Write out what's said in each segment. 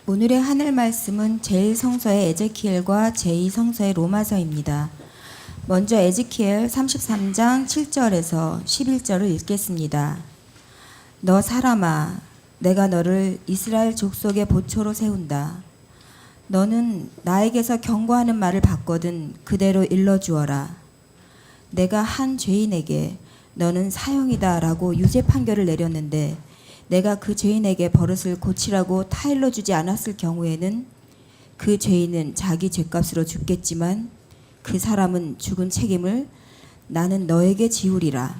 오늘의 하늘 말씀은 제1성서의 에제키엘과 제2성서의 로마서입니다. 먼저 에제키엘 33장 7절에서 11절을 읽겠습니다. 너 사람아, 내가 너를 이스라엘 족속의 보초로 세운다. 너는 나에게서 경고하는 말을 받거든 그대로 일러주어라. 내가 한 죄인에게 너는 사형이다 라고 유죄 판결을 내렸는데 내가 그 죄인에게 버릇을 고치라고 타일러 주지 않았을 경우에는 그 죄인은 자기 죄값으로 죽겠지만 그 사람은 죽은 책임을 나는 너에게 지우리라.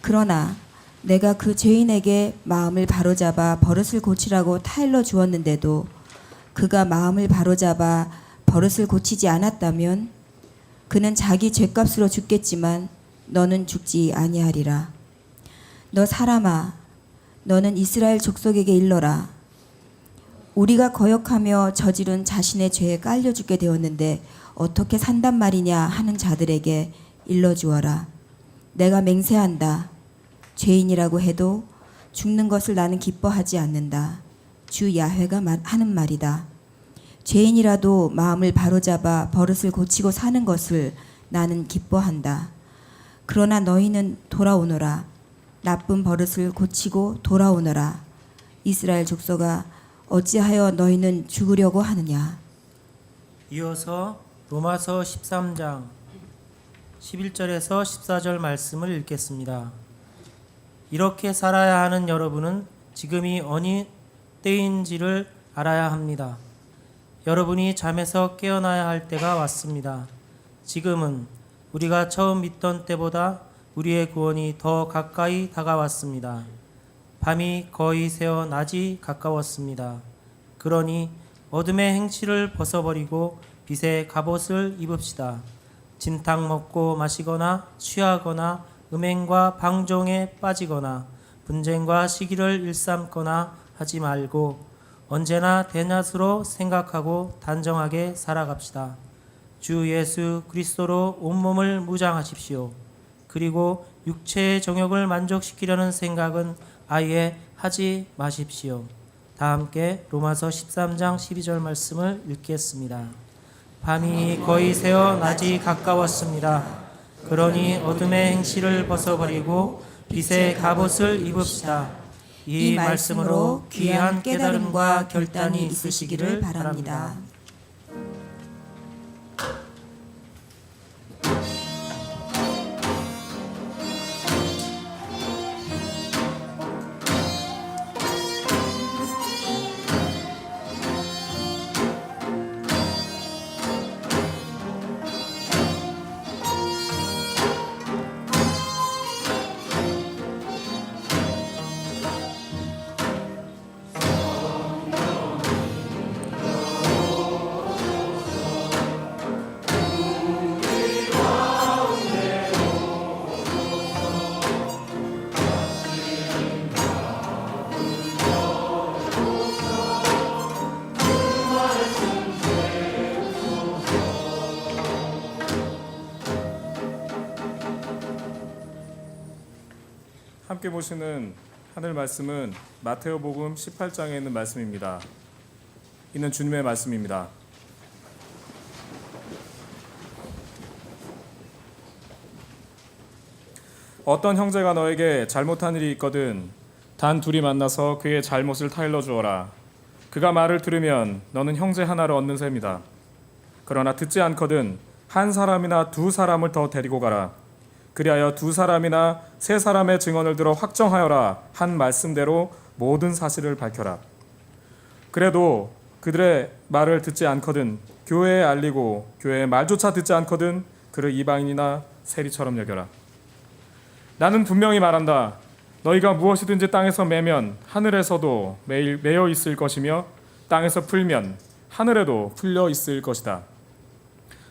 그러나 내가 그 죄인에게 마음을 바로잡아 버릇을 고치라고 타일러 주었는데도 그가 마음을 바로잡아 버릇을 고치지 않았다면 그는 자기 죄값으로 죽겠지만 너는 죽지 아니하리라. 너 사람아, 너는 이스라엘 족속에게 일러라. 우리가 거역하며 저지른 자신의 죄에 깔려 죽게 되었는데 어떻게 산단 말이냐 하는 자들에게 일러주어라. 내가 맹세한다. 죄인이라고 해도 죽는 것을 나는 기뻐하지 않는다. 주 야훼가 하는 말이다. 죄인이라도 마음을 바로잡아 버릇을 고치고 사는 것을 나는 기뻐한다. 그러나 너희는 돌아오너라. 나쁜 버릇을 고치고 돌아오너라. 이스라엘 족속아, 어찌하여 너희는 죽으려고 하느냐. 이어서 로마서 13장 11절에서 14절 말씀을 읽겠습니다. 이렇게 살아야 하는 여러분은 지금이 어느 때인지를 알아야 합니다. 여러분이 잠에서 깨어나야 할 때가 왔습니다. 지금은 우리가 처음 믿던 때보다 우리의 구원이 더 가까이 다가왔습니다. 밤이 거의 새어 낮이 가까웠습니다. 그러니 어둠의 행실을 벗어버리고 빛의 갑옷을 입읍시다. 진탕 먹고 마시거나 취하거나 음행과 방종에 빠지거나 분쟁과 시기를 일삼거나 하지 말고 언제나 대낮으로 생각하고 단정하게 살아갑시다. 주 예수 그리스도로 온몸을 무장하십시오. 그리고 육체의 정욕을 만족시키려는 생각은 아예 하지 마십시오. 다 함께 로마서 13장 12절 말씀을 읽겠습니다. 밤이 거의 새어 낮이 가까웠습니다. 그러니 어둠의 행실을 벗어버리고 빛의 갑옷을 입읍시다. 이 말씀으로 귀한 깨달음과 결단이 있으시기를 바랍니다. 함께 보시는 하늘 말씀은 마테오복음 18장에 있는 말씀입니다. 이는 주님의 말씀입니다. 어떤 형제가 너에게 잘못한 일이 있거든 단 둘이 만나서 그의 잘못을 타일러 주어라. 그가 말을 들으면 너는 형제 하나를 얻는 셈이다. 그러나 듣지 않거든 한 사람이나 두 사람을 더 데리고 가라. 그리하여 두 사람이나 세 사람의 증언을 들어 확정하여라 한 말씀대로 모든 사실을 밝혀라. 그래도 그들의 말을 듣지 않거든 교회에 알리고 교회의 말조차 듣지 않거든 그를 이방인이나 세리처럼 여겨라. 나는 분명히 말한다. 너희가 무엇이든지 땅에서 매면 하늘에서도 매일 매여 있을 것이며 땅에서 풀면 하늘에도 풀려 있을 것이다.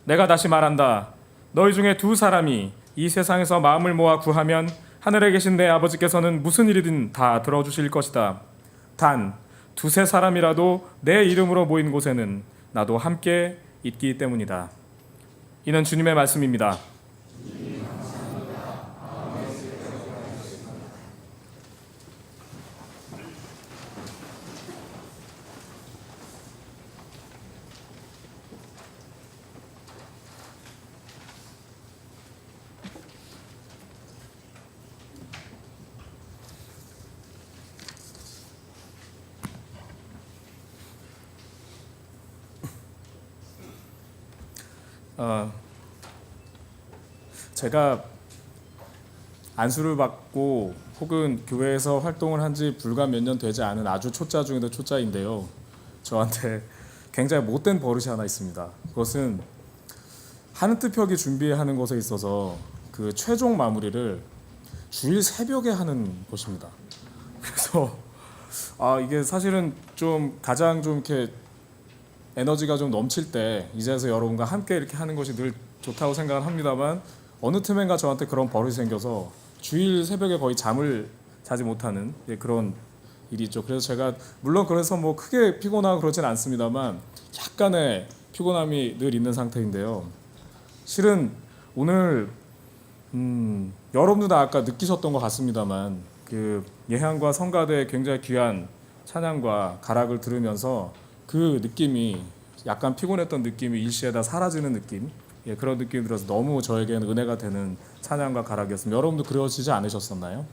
내가 다시 말한다. 너희 중에 두 사람이 이 세상에서 마음을 모아 구하면 하늘에 계신 내 아버지께서는 무슨 일이든 다 들어주실 것이다. 단 두세 사람이라도 내 이름으로 모인 곳에는 나도 함께 있기 때문이다. 이는 주님의 말씀입니다. 제가 안수를 받고 혹은 교회에서 활동을 한 지 불과 몇 년 되지 않은 아주 초짜 중에도 초짜인데요. 저한테 굉장히 못된 버릇이 하나 있습니다. 그것은 하는 뜻 펴기 준비하는 것에 있어서 그 최종 마무리를 주일 새벽에 하는 것입니다. 그래서 이게 사실은 좀 가장 좀 이렇게 에너지가 좀 넘칠 때 이 자리에서 여러분과 함께 이렇게 하는 것이 늘 좋다고 생각을 합니다만 어느 틈엔가 저한테 그런 버릇이 생겨서 주일 새벽에 거의 잠을 자지 못하는 그런 일이 있죠. 그래서 제가 물론 그래서 뭐 크게 피곤하고 그러진 않습니다만 약간의 피곤함이 늘 있는 상태인데요. 실은 오늘 여러분도 다 아까 느끼셨던 것 같습니다만 그 예향과 성가대의 굉장히 귀한 찬양과 가락을 들으면서 그 느낌이 약간 피곤했던 느낌이 일시에 다 사라지는 느낌, 그런 느낌이 들어서 너무 저에게는 은혜가 되는 찬양과 가락이었습니다. 여러분도 그러시지 않으셨었나요?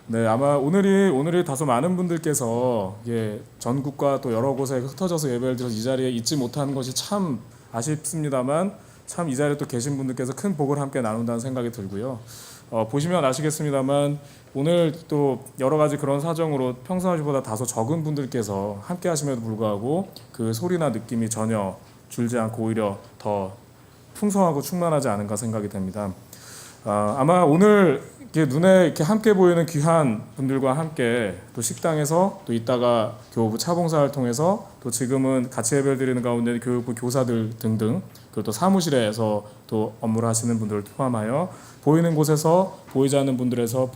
네, 아마 오늘이 다소 많은 분들께서 전국과 또 여러 곳에 흩어져서 예배를 드려서 이 자리에 있지 못하는 것이 참 아쉽습니다만 참 이 자리에 또 계신 분들께서 큰 복을 함께 나눈다는 생각이 들고요. 보시면 아시겠습니다만 오늘 또 여러 가지 그런 사정으로 평상시보다 다소 적은 분들께서 함께 하심에도 불구하고 그 소리나 느낌이 전혀 줄지 않고 오히려 더 풍성하고 충만하지 않은가 생각이 됩니다. 아마 오늘 이렇게 눈에 이렇게 함께 보이는 귀한 분들과 함께 또 식당에서 또 이따가 교우부 차봉사를 통해서 또 지금은 같이 예배를 드리는 가운데 교육부 교사들 등등 그리고 또 사무실에서 또 업무를 하시는 분들을 포함하여 보이는 곳에서 보이지 않는 분들에서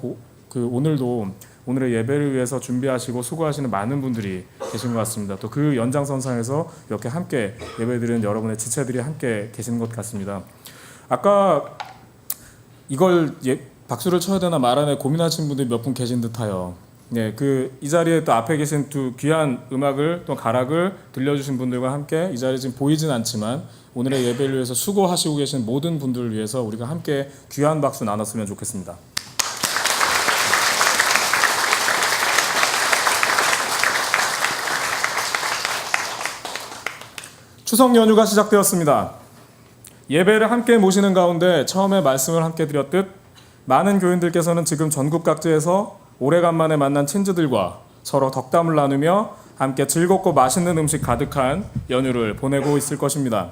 오늘의 예배를 위해서 준비하시고 수고하시는 많은 분들이 계신 것 같습니다. 또 그 연장선상에서 이렇게 함께 예배드리는 여러분의 지체들이 함께 계시는 것 같습니다. 아까 이걸 박수를 쳐야 되나 말하네 고민하신 분들이 몇 분 계신 듯하여 이 자리에 또 앞에 계신 두 귀한 음악을 또 가락을 들려주신 분들과 함께 이 자리에 지금 보이진 않지만 오늘의 예배를 위해서 수고하시고 계신 모든 분들을 위해서 우리가 함께 귀한 박수 나눴으면 좋겠습니다. 추석 연휴가 시작되었습니다. 예배를 함께 모시는 가운데 처음에 말씀을 함께 드렸듯 많은 교인들께서는 지금 전국 각지에서 오래간만에 만난 친지들과 서로 덕담을 나누며 함께 즐겁고 맛있는 음식 가득한 연휴를 보내고 있을 것입니다.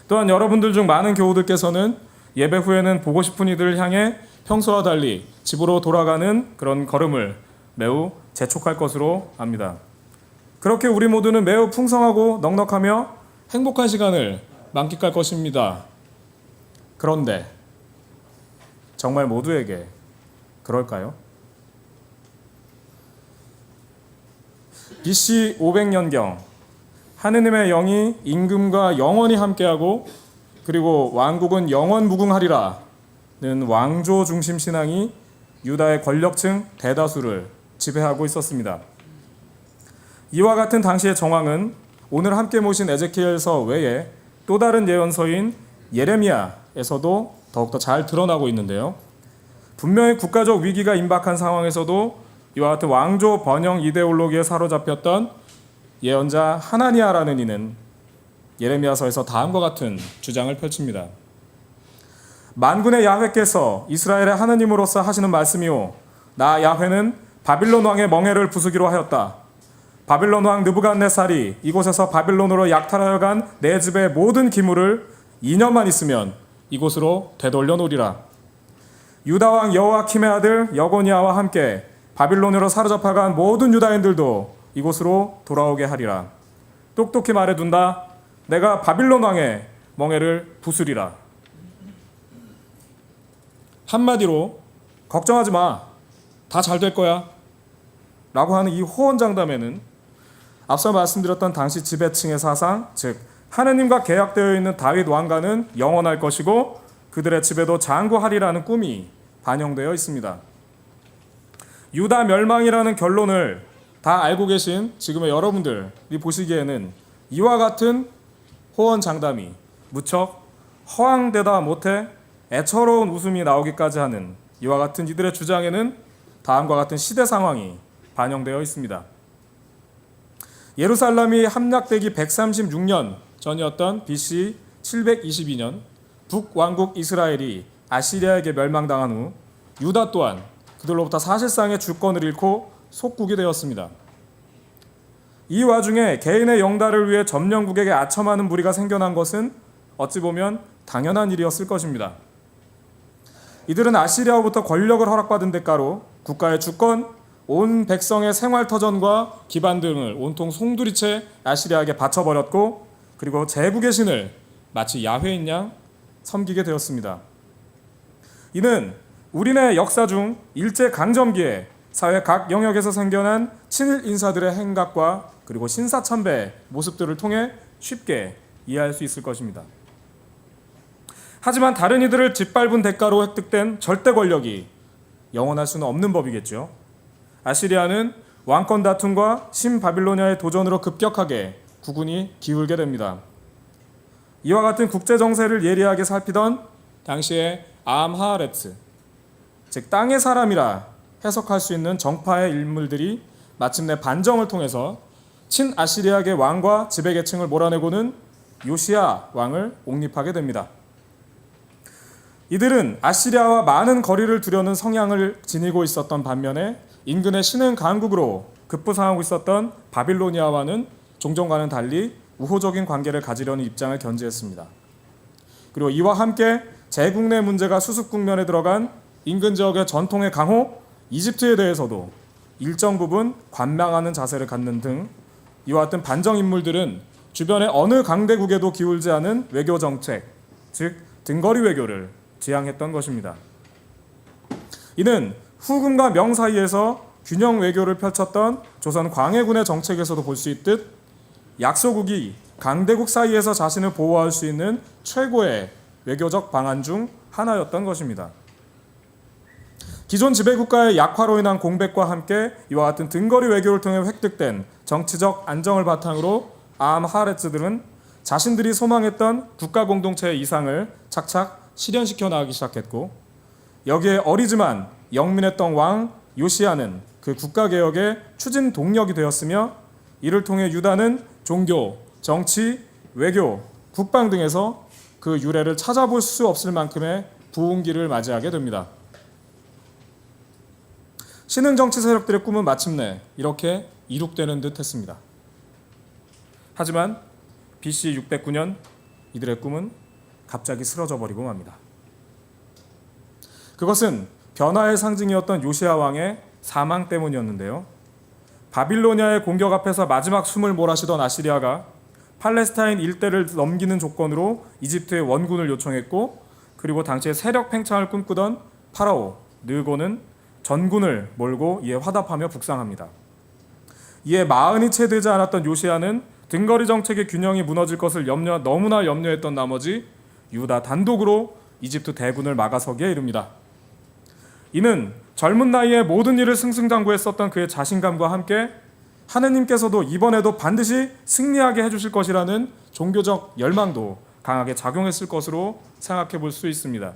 또한 여러분들 중 많은 교우들께서는 예배 후에는 보고 싶은 이들을 향해 평소와 달리 집으로 돌아가는 그런 걸음을 매우 재촉할 것으로 압니다. 그렇게 우리 모두는 매우 풍성하고 넉넉하며 행복한 시간을 만끽할 것입니다. 그런데 정말 모두에게 그럴까요? BC 500년경 하느님의 영이 임금과 영원히 함께하고 그리고 왕국은 영원 무궁하리라는 왕조 중심 신앙이 유다의 권력층 대다수를 지배하고 있었습니다. 이와 같은 당시의 정황은 오늘 함께 모신 에제키엘서 외에 또 다른 예언서인 예레미야에서도 더욱더 잘 드러나고 있는데요. 분명히 국가적 위기가 임박한 상황에서도 이와 같은 왕조 번영 이데올로기에 사로잡혔던 예언자 하나니아라는 이는 예레미야서에서 다음과 같은 주장을 펼칩니다. 만군의 야훼께서 이스라엘의 하느님으로서 하시는 말씀이요 나 야훼는 바빌론 왕의 멍에를 부수기로 하였다. 바빌론 왕 느부갓네살이 이곳에서 바빌론으로 약탈하여 간 내 집의 모든 기물을 2년만 있으면 이곳으로 되돌려 놓으리라. 유다 왕 여호아킴의 아들 여고니아와 함께 바빌론으로 사로잡아간 모든 유다인들도 이곳으로 돌아오게 하리라. 똑똑히 말해둔다. 내가 바빌론 왕의 멍에를 부수리라. 한마디로 걱정하지 마. 다 잘 될 거야. 라고 하는 이 호언장담에는 앞서 말씀드렸던 당시 지배층의 사상, 즉 하느님과 계약되어 있는 다윗 왕가는 영원할 것이고 그들의 집에도 장구하리라는 꿈이 반영되어 있습니다. 유다 멸망이라는 결론을 다 알고 계신 지금의 여러분들이 보시기에는 이와 같은 호언장담이 무척 허황되다 못해 애처로운 웃음이 나오기까지 하는 이와 같은 이들의 주장에는 다음과 같은 시대 상황이 반영되어 있습니다. 예루살렘이 함락되기 136년 전이었던 BC 722년 북왕국 이스라엘이 아시리아에게 멸망당한 후 유다 또한 그들로부터 사실상의 주권을 잃고 속국이 되었습니다. 이 와중에 개인의 영달을 위해 점령국에게 아첨하는 무리가 생겨난 것은 어찌 보면 당연한 일이었을 것입니다. 이들은 아시리아로부터 권력을 허락받은 대가로 국가의 주권, 온 백성의 생활터전과 기반 등을 온통 송두리째 아시리아에게 바쳐버렸고, 그리고 제국의 신을 마치 야훼인 양 섬기게 되었습니다. 이는 우리네 역사 중 일제강점기에 사회 각 영역에서 생겨난 친일 인사들의 행각과 그리고 신사참배의 모습들을 통해 쉽게 이해할 수 있을 것입니다. 하지만 다른 이들을 짓밟은 대가로 획득된 절대 권력이 영원할 수는 없는 법이겠죠. 아시리아는 왕권 다툼과 신바빌로니아의 도전으로 급격하게 국운이 기울게 됩니다. 이와 같은 국제 정세를 예리하게 살피던 당시의 암하아레츠, 즉 땅의 사람이라 해석할 수 있는 정파의 인물들이 마침내 반정을 통해서 친아시리아계 왕과 지배계층을 몰아내고는 요시야 왕을 옹립하게 됩니다. 이들은 아시리아와 많은 거리를 두려는 성향을 지니고 있었던 반면에 인근의 신흥 강국으로 급부상하고 있었던 바빌로니아와는 종전과는 달리 우호적인 관계를 가지려는 입장을 견지했습니다. 그리고 이와 함께 제국 내 문제가 수습 국면에 들어간 인근 지역의 전통의 강호 이집트에 대해서도 일정 부분 관망하는 자세를 갖는 등 이와 같은 반정 인물들은 주변의 어느 강대국에도 기울지 않은 외교 정책, 즉 등거리 외교를 지향했던 것입니다. 이는 후금과 명 사이에서 균형 외교를 펼쳤던 조선 광해군의 정책에서도 볼 수 있듯 약소국이 강대국 사이에서 자신을 보호할 수 있는 최고의 외교적 방안 중 하나였던 것입니다. 기존 지배국가의 약화로 인한 공백과 함께 이와 같은 등거리 외교를 통해 획득된 정치적 안정을 바탕으로 암하레츠들은 자신들이 소망했던 국가 공동체의 이상을 착착 실현시켜 나가기 시작했고, 여기에 어리지만 영민했던 왕 요시야는 그 국가개혁의 추진 동력이 되었으며, 이를 통해 유다는 종교, 정치, 외교, 국방 등에서 그 유래를 찾아볼 수 없을 만큼의 부흥기를 맞이하게 됩니다. 신흥 정치 세력들의 꿈은 마침내 이렇게 이룩되는 듯 했습니다. 하지만 BC 609년 이들의 꿈은 갑자기 쓰러져 버리고 맙니다. 그것은 변화의 상징이었던 요시야 왕의 사망 때문이었는데요. 바빌로니아의 공격 앞에서 마지막 숨을 몰아쉬던 아시리아가 팔레스타인 일대를 넘기는 조건으로 이집트의 원군을 요청했고, 그리고 당시에 세력 팽창을 꿈꾸던 파라오 느고는 전군을 몰고 이에 화답하며 북상합니다. 이에 마흔이 채 되지 않았던 요시야는 등거리 정책의 균형이 무너질 것을 너무나 염려했던 나머지 유다 단독으로 이집트 대군을 막아서기에 이릅니다. 이는 젊은 나이에 모든 일을 승승장구했었던 그의 자신감과 함께 하느님께서도 이번에도 반드시 승리하게 해주실 것이라는 종교적 열망도 강하게 작용했을 것으로 생각해 볼 수 있습니다.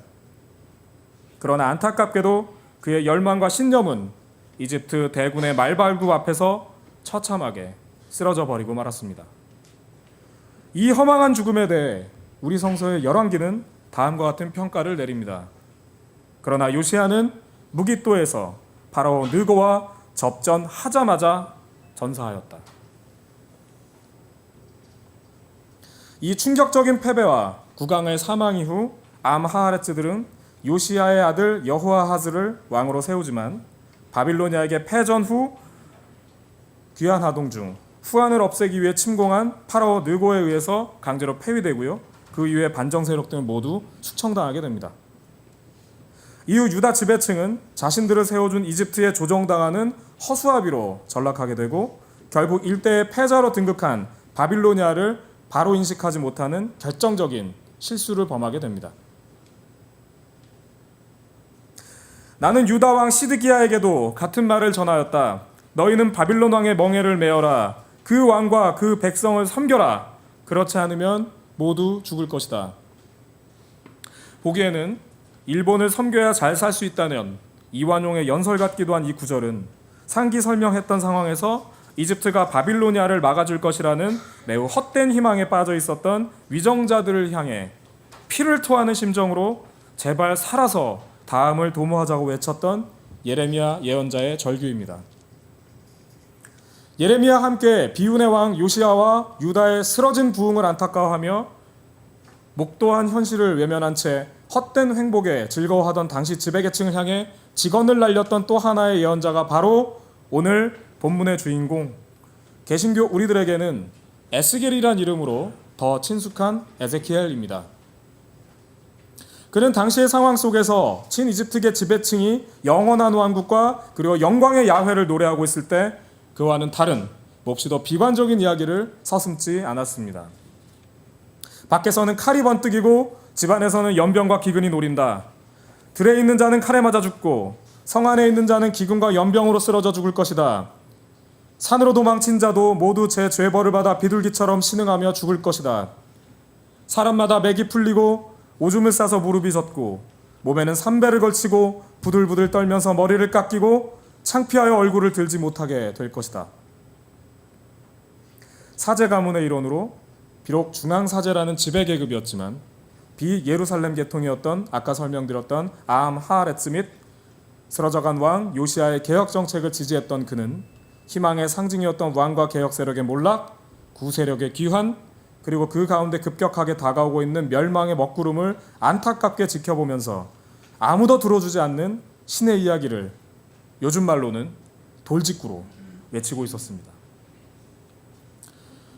그러나 안타깝게도 그의 열망과 신념은 이집트 대군의 말발굽 앞에서 처참하게 쓰러져 버리고 말았습니다. 이 허망한 죽음에 대해 우리 성서의 열왕기는 다음과 같은 평가를 내립니다. 그러나 요시야는 무깃도에서 바로 느고와 접전하자마자 전사하였다. 이 충격적인 패배와 국왕의 사망 이후 암하하레츠들은 요시야의 아들 여호아하즈를 왕으로 세우지만 바빌로니아에게 패전 후 귀환 하동 중 후한을 없애기 위해 침공한 파라오 느고에 의해서 강제로 폐위되고요. 그 이후에 반정 세력 등은 모두 숙청당하게 됩니다. 이후 유다 지배층은 자신들을 세워준 이집트에 조종당하는 허수아비로 전락하게 되고, 결국 일대의 패자로 등극한 바빌로니아를 바로 인식하지 못하는 결정적인 실수를 범하게 됩니다. 나는 유다 왕 시드기야에게도 같은 말을 전하였다. 너희는 바빌론 왕의 멍에를 메어라. 그 왕과 그 백성을 섬겨라. 그렇지 않으면 모두 죽을 것이다. 보기에는 일본을 섬겨야 잘 살 수 있다는 이완용의 연설 같기도 한 이 구절은 상기 설명했던 상황에서 이집트가 바빌로니아를 막아줄 것이라는 매우 헛된 희망에 빠져 있었던 위정자들을 향해 피를 토하는 심정으로 제발 살아서 다음을 도모하자고 외쳤던 예레미야 예언자의 절규입니다. 예레미야와 함께 비운의 왕 요시야와 유다의 쓰러진 부흥을 안타까워하며 목도한 현실을 외면한 채 헛된 행복에 즐거워하던 당시 지배계층을 향해 직언을 날렸던 또 하나의 예언자가 바로 오늘 본문의 주인공, 개신교 우리들에게는 에스겔이란 이름으로 더 친숙한 에제키엘입니다. 그는 당시의 상황 속에서 친이집트계 지배층이 영원한 왕국과 그리고 영광의 야훼를 노래하고 있을 때 그와는 다른 몹시 더 비관적인 이야기를 서슴지 않았습니다. 밖에서는 칼이 번뜩이고 집안에서는 연병과 기근이 노린다. 들에 있는 자는 칼에 맞아 죽고 성 안에 있는 자는 기근과 연병으로 쓰러져 죽을 것이다. 산으로 도망친 자도 모두 제 죄벌을 받아 비둘기처럼 신음하며 죽을 것이다. 사람마다 맥이 풀리고 오줌을 싸서 무릎이 젖고 몸에는 삼배를 걸치고 부들부들 떨면서 머리를 깎이고 창피하여 얼굴을 들지 못하게 될 것이다. 사제 가문의 일원으로 비록 중앙사제라는 지배계급이었지만 비예루살렘 계통이었던 아까 설명드렸던 아함하레츠 및 쓰러져간 왕 요시야의 개혁 정책을 지지했던 그는 희망의 상징이었던 왕과 개혁 세력의 몰락, 구세력의 귀환, 그리고 그 가운데 급격하게 다가오고 있는 멸망의 먹구름을 안타깝게 지켜보면서 아무도 들어주지 않는 신의 이야기를 요즘 말로는 돌직구로 외치고 있었습니다.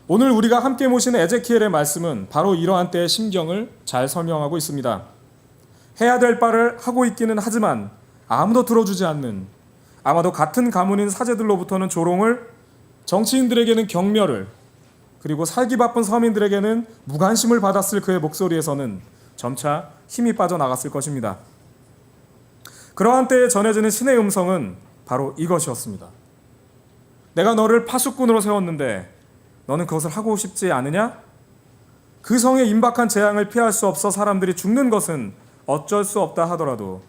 오늘 우리가 함께 모시는 에제키엘의 말씀은 바로 이러한 때의 심경을 잘 설명하고 있습니다. 해야 될 바를 하고 있기는 하지만 아무도 들어주지 않는, 아마도 같은 가문인 사제들로부터는 조롱을, 정치인들에게는 경멸을, 그리고 살기 바쁜 서민들에게는 무관심을 받았을 그의 목소리에서는 점차 힘이 빠져나갔을 것입니다. 그러한 때에 전해지는 신의 음성은 바로 이것이었습니다. 내가 너를 파수꾼으로 세웠는데 너는 그것을 하고 싶지 않으냐? 그 성의 임박한 재앙을 피할 수 없어 사람들이 죽는 것은 어쩔 수 없다 하더라도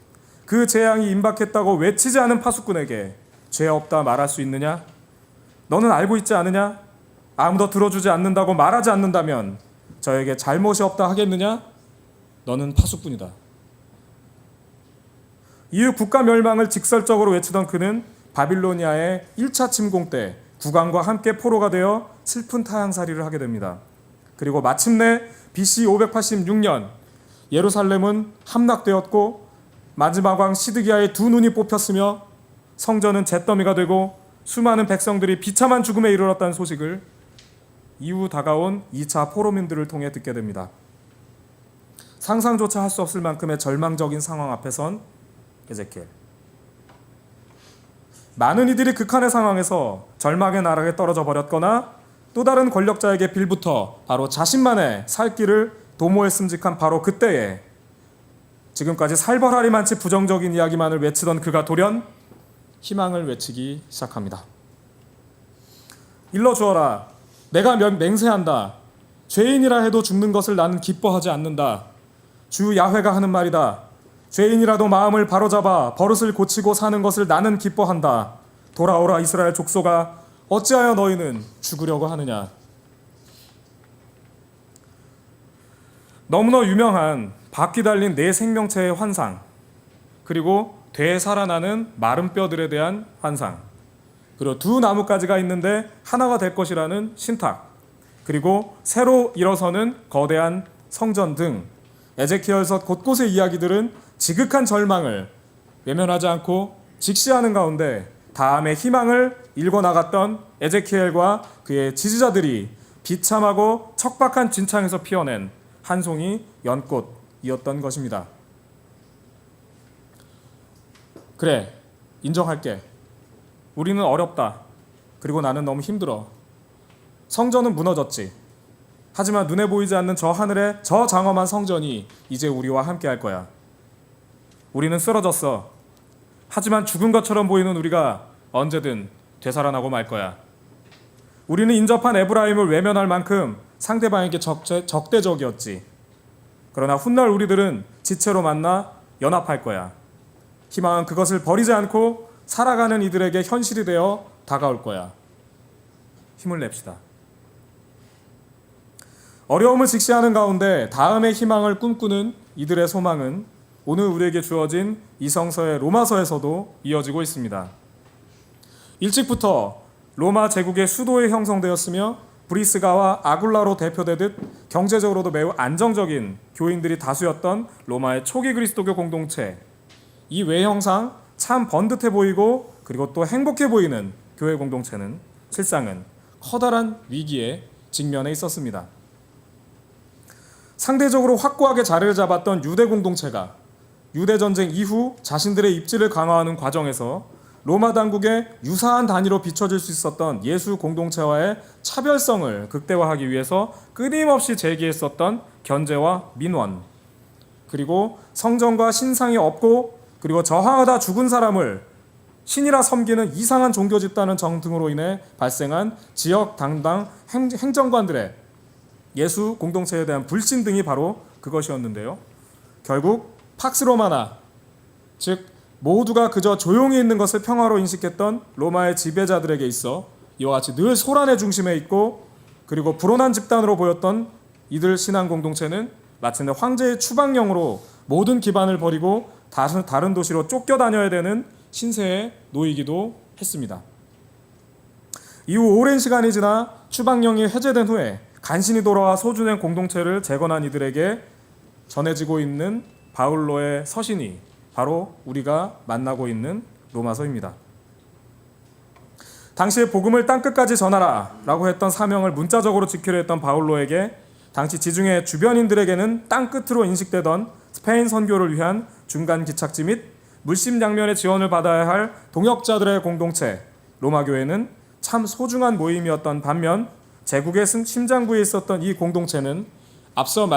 그 재앙이 임박했다고 외치지 않은 파수꾼에게 죄 없다 말할 수 있느냐? 너는 알고 있지 않으냐? 아무도 들어주지 않는다고 말하지 않는다면 저에게 잘못이 없다 하겠느냐? 너는 파수꾼이다. 이후 국가 멸망을 직설적으로 외치던 그는 바빌로니아의 1차 침공 때 국왕과 함께 포로가 되어 슬픈 타향살이를 하게 됩니다. 그리고 마침내 BC 586년 예루살렘은 함락되었고 마지막 왕 시드기야의 두 눈이 뽑혔으며 성전은 잿더미가 되고 수많은 백성들이 비참한 죽음에 이르렀다는 소식을 이후 다가온 2차 포로민들을 통해 듣게 됩니다. 상상조차 할 수 없을 만큼의 절망적인 상황 앞에 선 에제키엘. 많은 이들이 극한의 상황에서 절망의 나락에 떨어져 버렸거나 또 다른 권력자에게 빌부터 바로 자신만의 살 길을 도모했음직한 바로 그때에 지금까지 살벌하리만치 부정적인 이야기만을 외치던 그가 돌연 희망을 외치기 시작합니다. 일러주어라. 내가 맹세한다. 죄인이라 해도 죽는 것을 나는 기뻐하지 않는다. 주 야훼가 하는 말이다. 죄인이라도 마음을 바로잡아 버릇을 고치고 사는 것을 나는 기뻐한다. 돌아오라 이스라엘 족속아. 어찌하여 너희는 죽으려고 하느냐. 너무나 유명한 바퀴 달린 네 생명체의 환상, 그리고 되살아나는 마른 뼈들에 대한 환상, 그리고 두 나뭇가지가 있는데 하나가 될 것이라는 신탁, 그리고 새로 일어서는 거대한 성전 등 에제키엘서 곳곳의 이야기들은 지극한 절망을 외면하지 않고 직시하는 가운데 다음의 희망을 일궈나갔던 에제키엘과 그의 지지자들이 비참하고 척박한 진창에서 피어낸 한 송이 연꽃이었던 것입니다. 그래, 인정할게. 우리는 어렵다. 그리고 나는 너무 힘들어. 성전은 무너졌지. 하지만 눈에 보이지 않는 저 하늘의 저 장엄한 성전이 이제 우리와 함께 할 거야. 우리는 쓰러졌어. 하지만 죽은 것처럼 보이는 우리가 언제든 되살아나고 말 거야. 우리는 인접한 에브라임을 외면할 만큼 상대방에게 적대적이었지. 그러나 훗날 우리들은 지체로 만나 연합할 거야. 희망은 그것을 버리지 않고 살아가는 이들에게 현실이 되어 다가올 거야. 힘을 냅시다. 어려움을 직시하는 가운데 다음의 희망을 꿈꾸는 이들의 소망은 오늘 우리에게 주어진 이 성서의 로마서에서도 이어지고 있습니다. 일찍부터 로마 제국의 수도에 형성되었으며 브리스가와 아굴라로 대표되듯 경제적으로도 매우 안정적인 교인들이 다수였던 로마의 초기 그리스도교 공동체, 이 외형상 참 번듯해 보이고 그리고 또 행복해 보이는 교회 공동체는 실상은 커다란 위기에 직면해 있었습니다. 상대적으로 확고하게 자리를 잡았던 유대 공동체가 유대 전쟁 이후 자신들의 입지를 강화하는 과정에서 로마 당국의 유사한 단위로 비춰질 수 있었던 예수 공동체와의 차별성을 극대화하기 위해서 끊임없이 제기했었던 견제와 민원, 그리고 성전과 신상이 없고 그리고 저항하다 죽은 사람을 신이라 섬기는 이상한 종교 집단은 정 등으로 인해 발생한 지역 당당 행정관들의 예수 공동체에 대한 불신 등이 바로 그것이었는데요. 결국 팍스 로마나, 즉 모두가 그저 조용히 있는 것을 평화로 인식했던 로마의 지배자들에게 있어 이와 같이 늘 소란의 중심에 있고 그리고 불온한 집단으로 보였던 이들 신앙 공동체는 마침내 황제의 추방령으로 모든 기반을 버리고 다른 도시로 쫓겨다녀야 되는 신세에 놓이기도 했습니다. 이후 오랜 시간이 지나 추방령이 해제된 후에 간신히 돌아와 소주낸 공동체를 재건한 이들에게 전해지고 있는 바울로의 서신이 바로 우리가 만나고 있는 로마서입니다. 당시에 복음을 땅끝까지 전하라 라고 했던 사명을 문자적으로 지키려 했던 바울로에게 당시 지중해 주변인들에게는 땅끝으로 인식되던 스페인 선교를 위한 중간 기착지 및 물심양면의 지원을 받아야 할 동역자들의 공동체 로마교회는 참 소중한 모임이었던 반면 제국의 심장부에 있었던 이 공동체는 앞서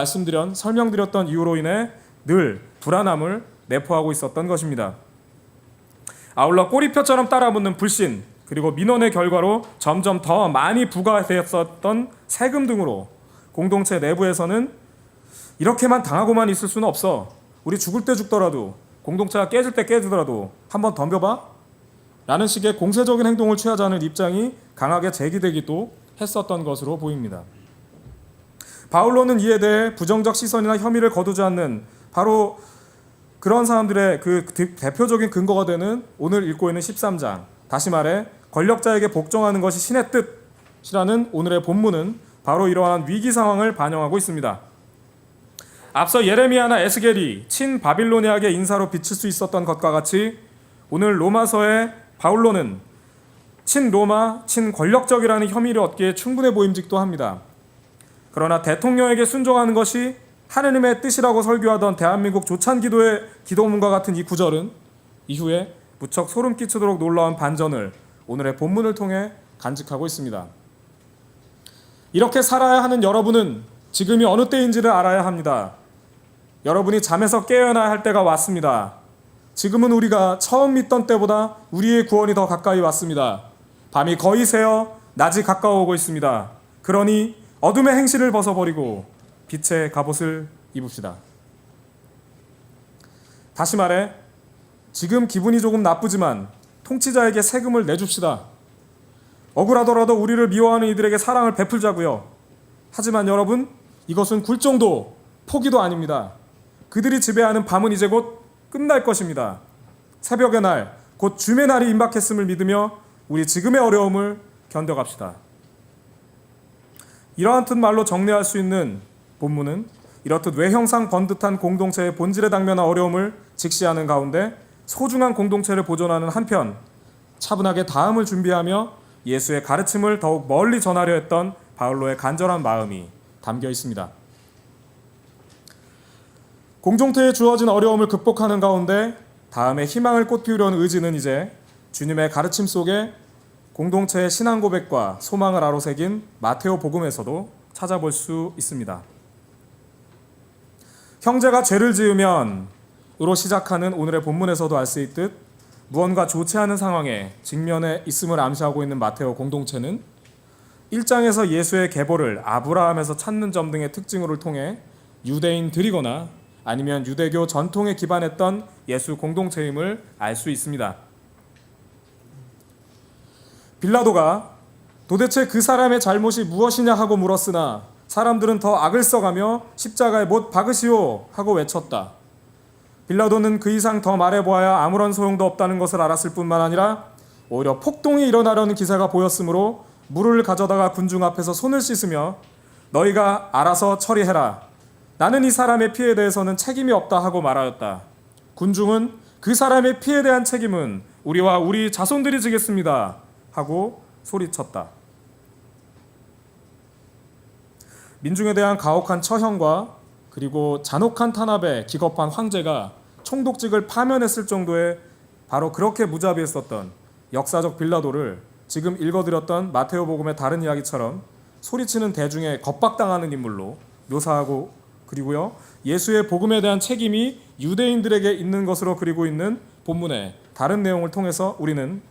설명드렸던 이유로 인해 늘 불안함을 내포하고 있었던 것입니다. 아울러 꼬리표처럼 따라붙는 불신 그리고 민원의 결과로 점점 더 많이 부과되었었던 세금 등으로 공동체 내부에서는 이렇게만 당하고만 있을 수는 없어. 우리 죽을 때 죽더라도 공동체가 깨질 때 깨지더라도 한번 덤벼봐? 라는 식의 공세적인 행동을 취하자는 입장이 강하게 제기되기도 했었던 것으로 보입니다. 바울로는 이에 대해 부정적 시선이나 혐의를 거두지 않는 바로 그런 사람들의 그 대표적인 근거가 되는 오늘 읽고 있는 13장, 다시 말해 권력자에게 복종하는 것이 신의 뜻이라는 오늘의 본문은 바로 이러한 위기 상황을 반영하고 있습니다. 앞서 예레미야나 에스겔이 친바빌로니아의 인사로 비칠 수 있었던 것과 같이 오늘 로마서의 바울로는 친로마, 친권력적이라는 혐의를 얻기에 충분해 보임직도 합니다. 그러나 대통령에게 순종하는 것이 하느님의 뜻이라고 설교하던 대한민국 조찬기도의 기도문과 같은 이 구절은 이후에 무척 소름 끼치도록 놀라운 반전을 오늘의 본문을 통해 간직하고 있습니다. 이렇게 살아야 하는 여러분은 지금이 어느 때인지를 알아야 합니다. 여러분이 잠에서 깨어나야 할 때가 왔습니다. 지금은 우리가 처음 믿던 때보다 우리의 구원이 더 가까이 왔습니다. 밤이 거의 새어 낮이 가까워오고 있습니다. 그러니 어둠의 행실을 벗어버리고 빛의 갑옷을 입읍시다. 다시 말해 지금 기분이 조금 나쁘지만 통치자에게 세금을 내줍시다. 억울하더라도 우리를 미워하는 이들에게 사랑을 베풀자고요. 하지만 여러분, 이것은 굴종도 포기도 아닙니다. 그들이 지배하는 밤은 이제 곧 끝날 것입니다. 새벽의 날, 곧 주의 날이 임박했음을 믿으며 우리 지금의 어려움을 견뎌갑시다. 이러한 뜻 말로 정리할 수 있는 본문은 이렇듯 외형상 번듯한 공동체의 본질에 당면한 어려움을 직시하는 가운데 소중한 공동체를 보존하는 한편 차분하게 다음을 준비하며 예수의 가르침을 더욱 멀리 전하려 했던 바울로의 간절한 마음이 담겨 있습니다. 공동체에 주어진 어려움을 극복하는 가운데 다음에 희망을 꽃피우려는 의지는 이제 주님의 가르침 속에 공동체의 신앙 고백과 소망을 아로새긴 마테오 복음에서도 찾아볼 수 있습니다. 형제가 죄를 지으면 으로 시작하는 오늘의 본문에서도 알 수 있듯 무언가 좋지 않은 상황에 직면해 있음을 암시하고 있는 마테오 공동체는 1장에서 예수의 계보를 아브라함에서 찾는 점 등의 특징을 통해 유대인들이거나 아니면 유대교 전통에 기반했던 예수 공동체임을 알 수 있습니다. 빌라도가 도대체 그 사람의 잘못이 무엇이냐 하고 물었으나 사람들은 더 악을 써가며 십자가에 못 박으시오 하고 외쳤다. 빌라도는 그 이상 더 말해보아야 아무런 소용도 없다는 것을 알았을 뿐만 아니라 오히려 폭동이 일어나려는 기세가 보였으므로 물을 가져다가 군중 앞에서 손을 씻으며 너희가 알아서 처리해라. 나는 이 사람의 피해에 대해서는 책임이 없다 하고 말하였다. 군중은 그 사람의 피해에 대한 책임은 우리와 우리 자손들이 지겠습니다 하고 소리쳤다. 민중에 대한 가혹한 처형과 그리고 잔혹한 탄압에 기겁한 황제가 총독직을 파면했을 정도의 바로 그렇게 무자비했었던 역사적 빌라도를 지금 읽어드렸던 마테오복음의 다른 이야기처럼 소리치는 대중에 겁박당하는 인물로 묘사하고 그리고요 예수의 복음에 대한 책임이 유대인들에게 있는 것으로 그리고 있는 본문의 다른 내용을 통해서 우리는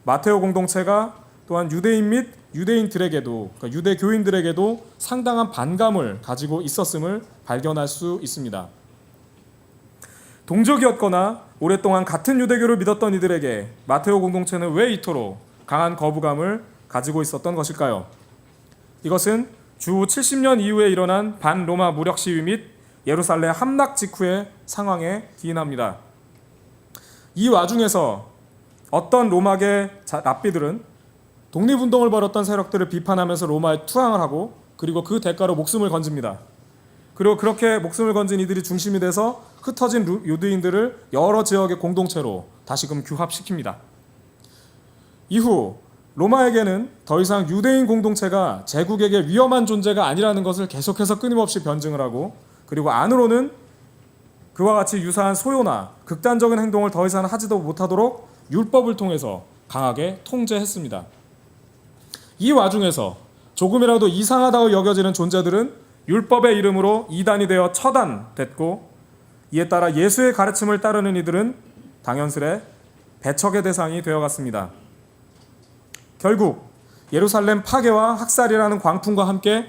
마테오 공동체가 또한 유대인 및 유대인들에게도 그러니까 유대 교인들에게도 상당한 반감을 가지고 있었음을 발견할 수 있습니다. 동족이었거나 오랫동안 같은 유대교를 믿었던 이들에게 마테오 공동체는 왜 이토록 강한 거부감을 가지고 있었던 것일까요? 이것은 주 70년 이후에 일어난 반로마 무력 시위 및 예루살렘 함락 직후의 상황에 기인합니다. 이 와중에서 어떤 로마계 랍비들은 독립운동을 벌였던 세력들을 비판하면서 로마에 투항을 하고 그리고 그 대가로 목숨을 건집니다. 그리고 그렇게 목숨을 건진 이들이 중심이 돼서 흩어진 유대인들을 여러 지역의 공동체로 다시금 규합시킵니다. 이후 로마에게는 더 이상 유대인 공동체가 제국에게 위험한 존재가 아니라는 것을 계속해서 끊임없이 변증을 하고 그리고 안으로는 그와 같이 유사한 소요나 극단적인 행동을 더 이상 하지도 못하도록 율법을 통해서 강하게 통제했습니다. 이 와중에서 조금이라도 이상하다고 여겨지는 존재들은 율법의 이름으로 이단이 되어 처단됐고 이에 따라 예수의 가르침을 따르는 이들은 당연스레 배척의 대상이 되어갔습니다. 결국 예루살렘 파괴와 학살이라는 광풍과 함께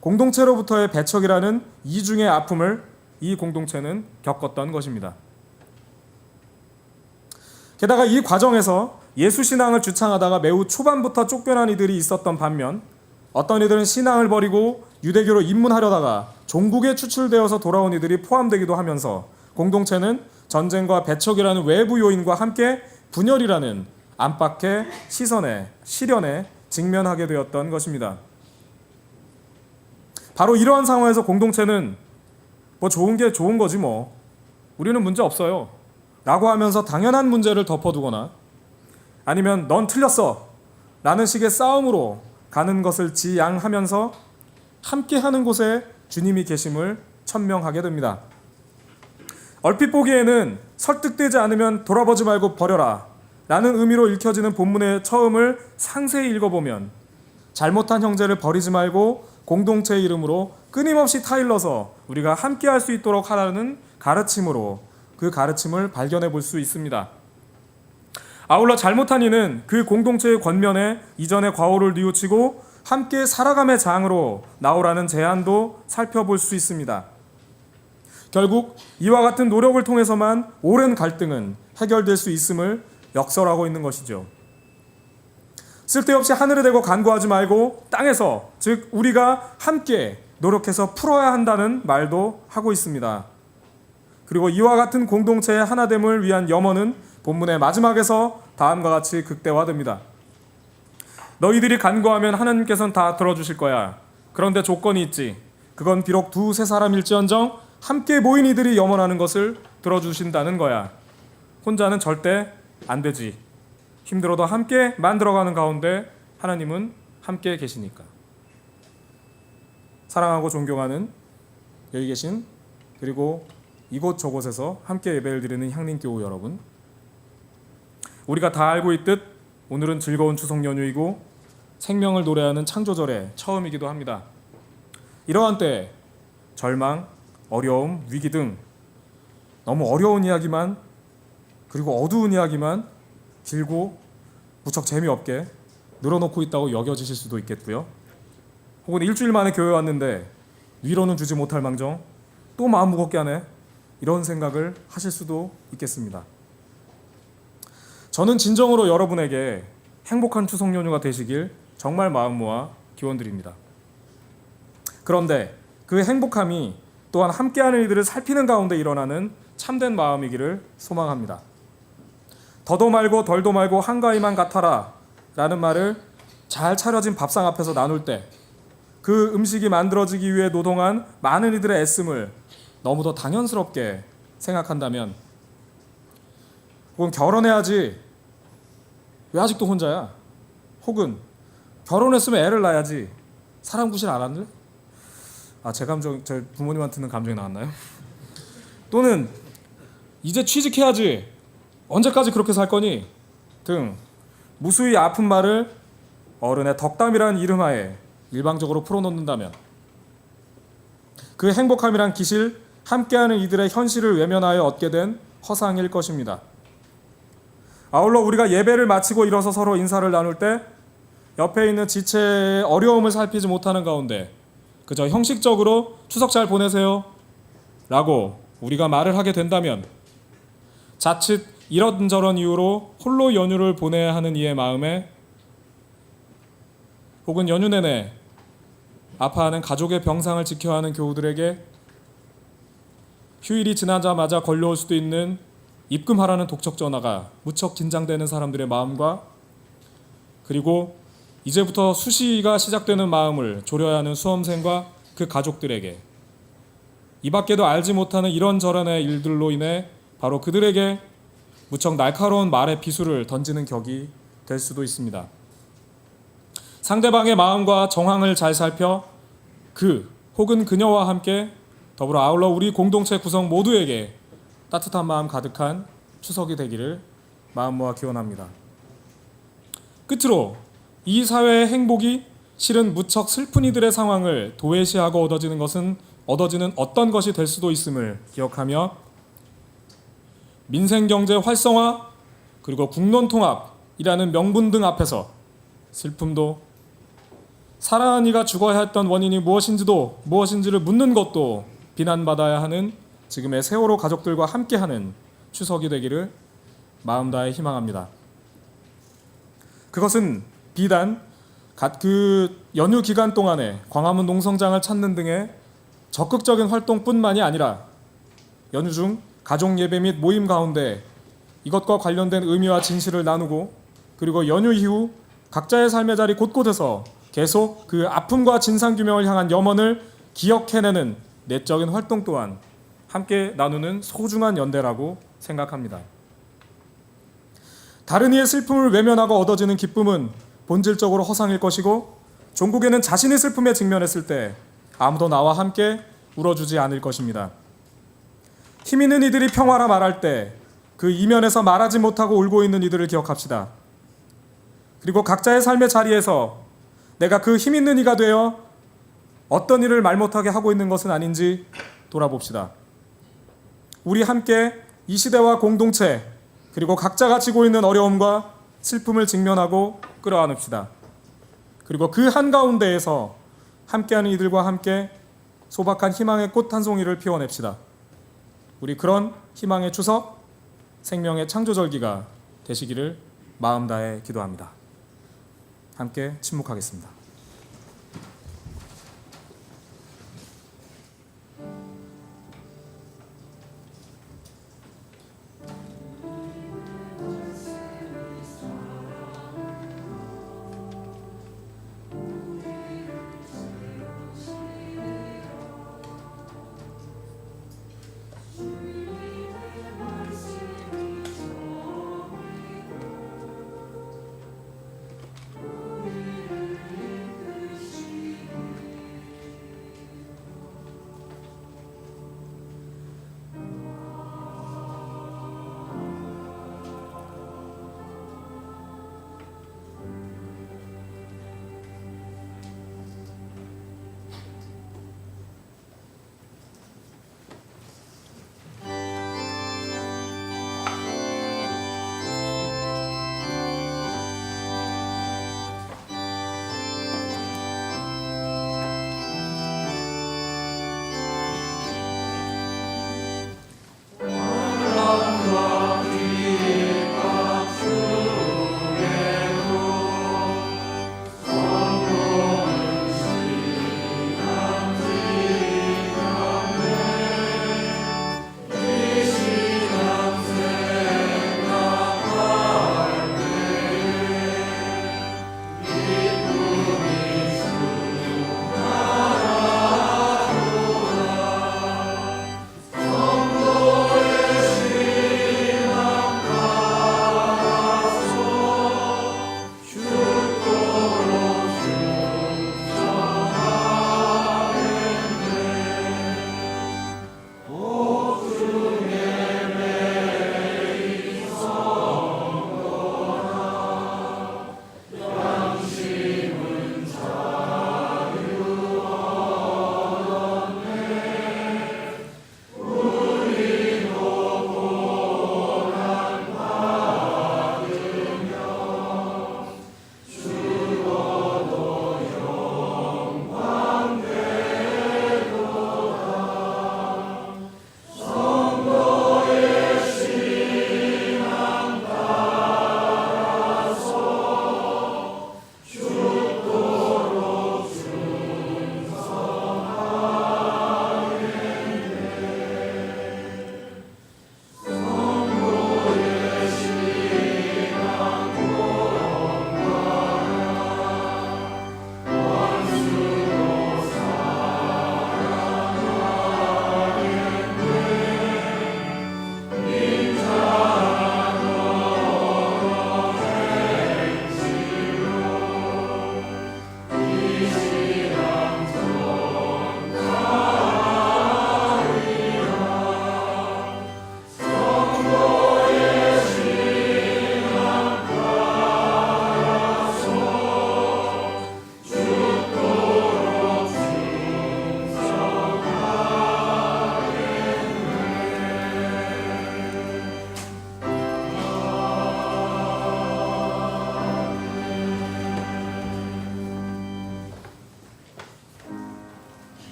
공동체로부터의 배척이라는 이중의 아픔을 이 공동체는 겪었던 것입니다. 게다가 이 과정에서 예수 신앙을 주창하다가 매우 초반부터 쫓겨난 이들이 있었던 반면 어떤 이들은 신앙을 버리고 유대교로 입문하려다가 종국에 추출되어서 돌아온 이들이 포함되기도 하면서 공동체는 전쟁과 배척이라는 외부 요인과 함께 분열이라는 안팎의 시련에 직면하게 되었던 것입니다. 바로 이러한 상황에서 공동체는 뭐 좋은 게 좋은 거지 뭐 우리는 문제 없어요 라고 하면서 당연한 문제를 덮어두거나 아니면 넌 틀렸어 라는 식의 싸움으로 가는 것을 지양하면서 함께하는 곳에 주님이 계심을 천명하게 됩니다. 얼핏 보기에는 설득되지 않으면 돌아보지 말고 버려라 라는 의미로 읽혀지는 본문의 처음을 상세히 읽어보면 잘못한 형제를 버리지 말고 공동체의 이름으로 끊임없이 타일러서 우리가 함께할 수 있도록 하라는 가르침으로 그 가르침을 발견해 볼 수 있습니다. 아울러 잘못한 이는 그 공동체의 권면에 이전의 과오를 뉘우치고 함께 살아감의 장으로 나오라는 제안도 살펴볼 수 있습니다. 결국 이와 같은 노력을 통해서만 오랜 갈등은 해결될 수 있음을 역설하고 있는 것이죠. 쓸데없이 하늘에 대고 간구하지 말고 땅에서 즉 우리가 함께 노력해서 풀어야 한다는 말도 하고 있습니다. 그리고 이와 같은 공동체의 하나됨을 위한 염원은 본문의 마지막에서 다음과 같이 극대화됩니다. 너희들이 간구하면 하나님께서는 다 들어주실 거야. 그런데 조건이 있지. 그건 비록 두세 사람일지언정 함께 모인 이들이 염원하는 것을 들어주신다는 거야. 혼자는 절대 안 되지. 힘들어도 함께 만들어가는 가운데 하나님은 함께 계시니까. 사랑하고 존경하는 여기 계신 그리고 이곳 저곳에서 함께 예배를 드리는 향림교우 여러분, 우리가 다 알고 있듯 오늘은 즐거운 추석 연휴이고 생명을 노래하는 창조절의 처음이기도 합니다. 이러한 때 절망, 어려움, 위기 등 너무 어려운 이야기만 그리고 어두운 이야기만 길고 무척 재미없게 늘어놓고 있다고 여겨지실 수도 있겠고요. 혹은 일주일 만에 교회 왔는데 위로는 주지 못할 망정 또 마음 무겁게 하네, 이런 생각을 하실 수도 있겠습니다. 저는 진정으로 여러분에게 행복한 추석 연휴가 되시길 정말 마음 모아 기원드립니다. 그런데 그 행복함이 또한 함께하는 이들을 살피는 가운데 일어나는 참된 마음이기를 소망합니다. 더도 말고 덜도 말고 한가위만 같아라 라는 말을 잘 차려진 밥상 앞에서 나눌 때 그 음식이 만들어지기 위해 노동한 많은 이들의 애씀을 너무도 당연스럽게 생각한다면, 혹은 결혼해야지 왜 아직도 혼자야? 혹은 결혼했으면 애를 낳아야지 사람 구실 안 할래? 제 감정, 저 부모님한테 듣는 감정이 나왔나요? 또는 이제 취직해야지 언제까지 그렇게 살 거니? 등 무수히 아픈 말을 어른의 덕담이라는 이름하에 일방적으로 풀어놓는다면 그 행복함이란 기실, 함께하는 이들의 현실을 외면하여 얻게 된 허상일 것입니다. 아울러 우리가 예배를 마치고 일어서 서로 인사를 나눌 때 옆에 있는 지체의 어려움을 살피지 못하는 가운데 그저 형식적으로 추석 잘 보내세요 라고 우리가 말을 하게 된다면, 자칫 이런저런 이유로 홀로 연휴를 보내야 하는 이의 마음에, 혹은 연휴 내내 아파하는 가족의 병상을 지켜야 하는 교우들에게 휴일이 지나자마자 걸려올 수도 있는 입금하라는 독촉 전화가 무척 긴장되는 사람들의 마음과, 그리고 이제부터 수시가 시작되는 마음을 졸여야 하는 수험생과 그 가족들에게 이 밖에도 알지 못하는 이런저런의 일들로 인해 바로 그들에게 무척 날카로운 말의 비수를 던지는 격이 될 수도 있습니다. 상대방의 마음과 정황을 잘 살펴 그 혹은 그녀와 함께 더불어 아울러 우리 공동체 구성 모두에게 따뜻한 마음 가득한 추석이 되기를 마음 모아 기원합니다. 끝으로 이 사회의 행복이 실은 무척 슬픈 이들의 상황을 도외시하고 얻어지는 어떤 것이 될 수도 있음을 기억하며, 민생경제 활성화 그리고 국론통합이라는 명분 등 앞에서 슬픔도, 사랑하는 이가 죽어야 했던 원인이 무엇인지를 묻는 것도 비난받아야 하는 지금의 세월호 가족들과 함께하는 추석이 되기를 마음 다해 희망합니다. 그것은 비단 그 연휴 기간 동안에 광화문 농성장을 찾는 등의 적극적인 활동뿐만이 아니라 연휴 중 가족 예배 및 모임 가운데 이것과 관련된 의미와 진실을 나누고, 그리고 연휴 이후 각자의 삶의 자리 곳곳에서 계속 그 아픔과 진상규명을 향한 염원을 기억해내는 내적인 활동 또한 함께 나누는 소중한 연대라고 생각합니다. 다른 이의 슬픔을 외면하고 얻어지는 기쁨은 본질적으로 허상일 것이고, 종국에는 자신의 슬픔에 직면했을 때 아무도 나와 함께 울어주지 않을 것입니다. 힘 있는 이들이 평화라 말할 때 그 이면에서 말하지 못하고 울고 있는 이들을 기억합시다. 그리고 각자의 삶의 자리에서 내가 그 힘 있는 이가 되어 어떤 일을 말 못하게 하고 있는 것은 아닌지 돌아봅시다. 우리 함께 이 시대와 공동체 그리고 각자가 지고 있는 어려움과 슬픔을 직면하고 끌어안읍시다. 그리고 그 한가운데에서 함께하는 이들과 함께 소박한 희망의 꽃 한 송이를 피워냅시다. 우리 그런 희망의 추석, 생명의 창조절기가 되시기를 마음 다해 기도합니다. 함께 침묵하겠습니다.